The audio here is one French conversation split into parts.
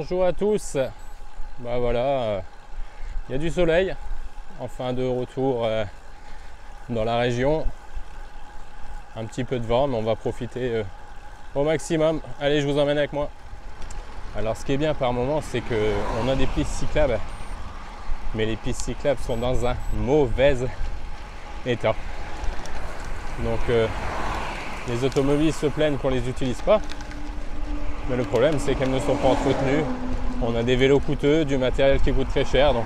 Bonjour à tous. Bah voilà, il y a du soleil, enfin de retour dans la région. Un petit peu de vent, mais on va profiter au maximum. Allez, je vous emmène avec moi. Alors ce qui est bien par moment, c'est qu'on a des pistes cyclables, mais les pistes cyclables sont dans un mauvais état. Donc les automobilistes se plaignent qu'on ne les utilise pas. Mais le problème, c'est qu'elles ne sont pas entretenues. On a des vélos coûteux, du matériel qui coûte très cher. Donc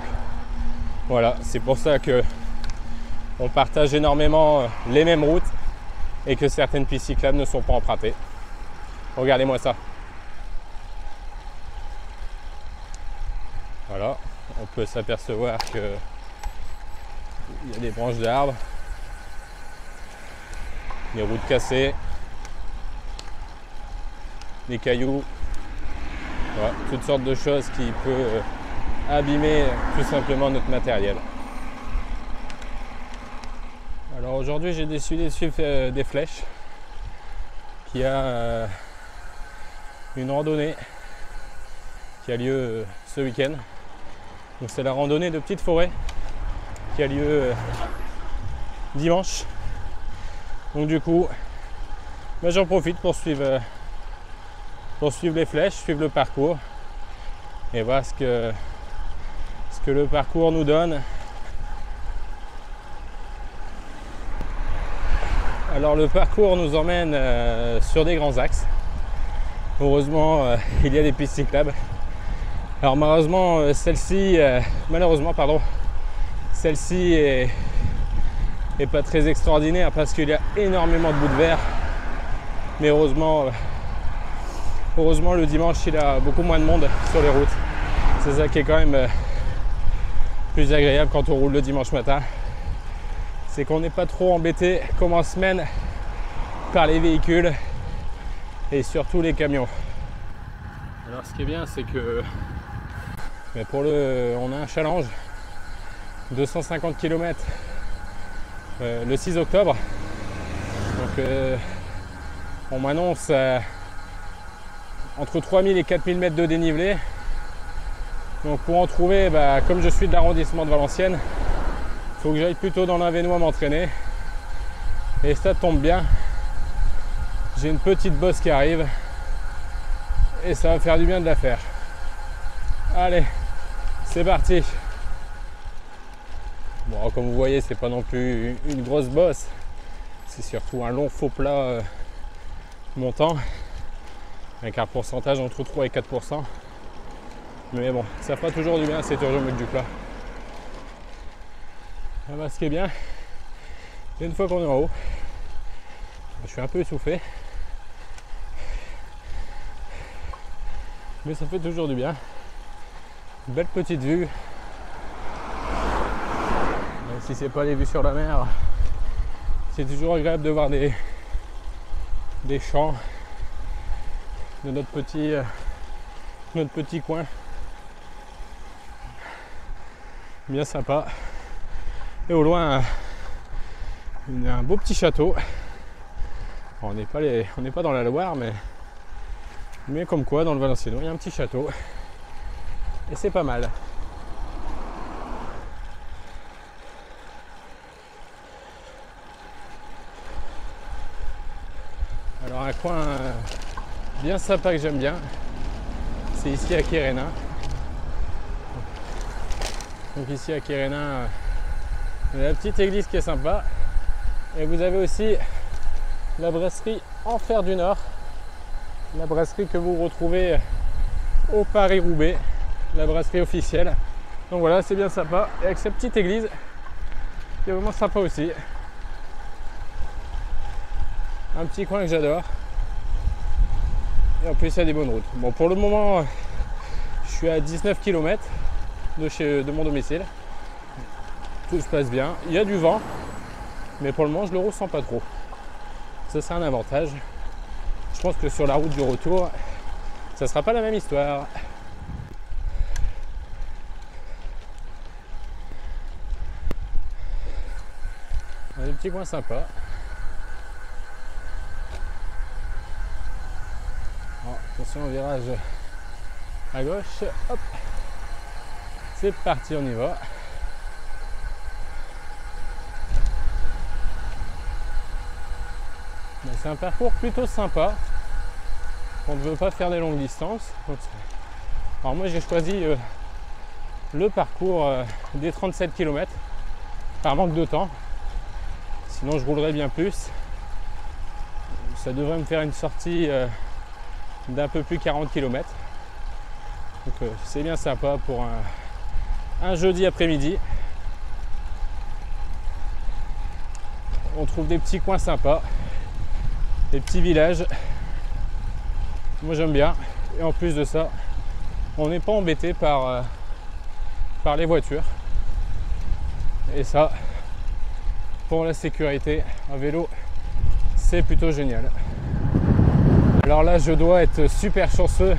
voilà, c'est pour ça que on partage énormément les mêmes routes et que certaines pistes cyclables ne sont pas empruntées. Regardez-moi ça. Voilà, on peut s'apercevoir qu'il y a des branches d'arbres, des routes cassées, des cailloux, voilà, toutes sortes de choses qui peuvent abîmer tout simplement notre matériel. Alors aujourd'hui, j'ai décidé de suivre des flèches, qui a une randonnée qui a lieu ce week-end. Donc c'est la randonnée de Petite Forêt qui a lieu dimanche. Donc du coup, j'en profite pour suivre les flèches, suivre le parcours et voir ce que le parcours nous donne. Alors le parcours nous emmène sur des grands axes. Heureusement, il y a des pistes cyclables. Alors malheureusement, celle-ci est pas très extraordinaire parce qu'il y a énormément de bouts de verre. Mais heureusement, le dimanche, il y a beaucoup moins de monde sur les routes. C'est ça qui est quand même plus agréable quand on roule le dimanche matin. C'est qu'on n'est pas trop embêté comme en semaine par les véhicules et surtout les camions. Alors ce qui est bien, c'est que on a un challenge 250 km le 6 octobre. Donc on m'annonce entre 3000 et 4000 mètres de dénivelé. Donc pour en trouver, comme je suis de l'arrondissement de Valenciennes, il faut que j'aille plutôt dans l'Avesnois m'entraîner. Et ça tombe bien, j'ai une petite bosse qui arrive et ça va faire du bien de la faire. Allez, c'est parti. Bon, comme vous voyez, c'est pas non plus une grosse bosse, c'est surtout un long faux plat montant avec un pourcentage entre 3 et 4%. Mais bon, ça fera toujours du bien, c'est toujours mieux que du plat. Ce qui est bien, c'est une fois qu'on est en haut, je suis un peu essoufflé, mais ça fait toujours du bien. Une belle petite vue, même si c'est pas les vues sur la mer, c'est toujours agréable de voir des champs de notre petit coin. Bien sympa. Et au loin, un beau petit château. On n'est pas dans la Loire, mais comme quoi, dans le Valenciennois, il y a un petit château. Et c'est pas mal. Alors un coin bien sympa que j'aime bien, c'est ici à Quérénin. Donc ici à Quérénin, il y a la petite église qui est sympa. Et vous avez aussi la brasserie Enfer du Nord. La brasserie que vous retrouvez au Paris-Roubaix. La brasserie officielle. Donc voilà, c'est bien sympa. Et avec cette petite église qui est vraiment sympa aussi. Un petit coin que j'adore. Et en plus, il y a des bonnes routes. Bon, pour le moment, je suis à 19 km de mon domicile. Tout se passe bien. Il y a du vent, mais pour le moment, je le ressens pas trop. Ça, c'est un avantage. Je pense que sur la route du retour, ça sera pas la même histoire. On a des petits coins sympas. Oh, attention au virage à gauche, hop, c'est parti, on y va. C'est un parcours plutôt sympa. On ne veut pas faire des longues distances. Alors moi j'ai choisi le parcours des 37 km par manque de temps. Sinon je roulerais bien plus. Ça devrait me faire une sortie d'un peu plus 40 km. Donc c'est bien sympa pour un jeudi après-midi. On trouve des petits coins sympas, des petits villages. Moi j'aime bien. Et en plus de ça, on n'est pas embêté par les voitures. Et ça, pour la sécurité, un vélo, c'est plutôt génial. Alors là, je dois être super chanceux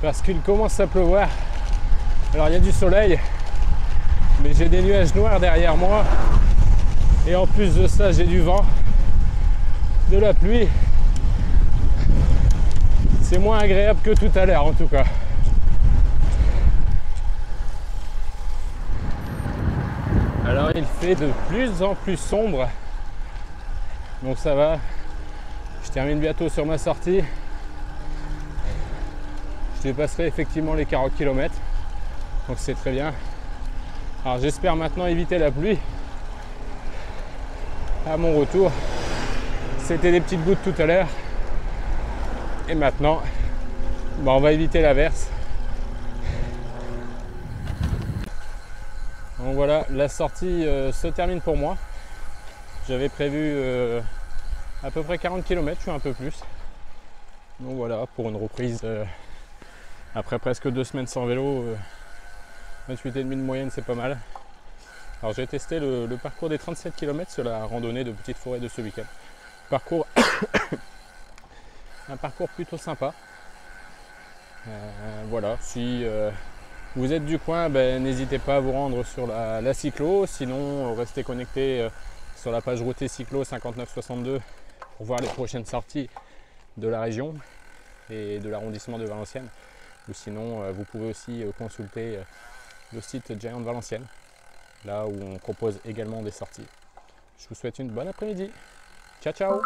parce qu'il commence à pleuvoir. Alors il y a du soleil, mais j'ai des nuages noirs derrière moi. Et en plus de ça, j'ai du vent, de la pluie. C'est moins agréable que tout à l'heure en tout cas. Alors il fait de plus en plus sombre. Donc ça va. Je termine bientôt sur ma sortie. Je dépasserai effectivement les 40 km. Donc c'est très bien. Alors j'espère maintenant éviter la pluie. À mon retour. C'était des petites gouttes tout à l'heure. Et maintenant, on va éviter l'averse. Donc voilà, la sortie se termine pour moi. J'avais prévu à peu près 40 km, je suis un peu plus. Donc voilà, pour une reprise après presque 2 semaines sans vélo, 28,5 de moyenne, c'est pas mal. Alors j'ai testé le parcours des 37 km sur la randonnée de Petite Forêt de ce week-end. Un parcours plutôt sympa. Voilà, si vous êtes du coin, n'hésitez pas à vous rendre sur la cyclo. Sinon, restez connecté sur la page Routier Cyclo 5962 pour voir les prochaines sorties de la région et de l'arrondissement de Valenciennes. Ou sinon, vous pouvez aussi consulter le site Giant Valenciennes, là où on propose également des sorties. Je vous souhaite une bonne après-midi. Ciao, ciao!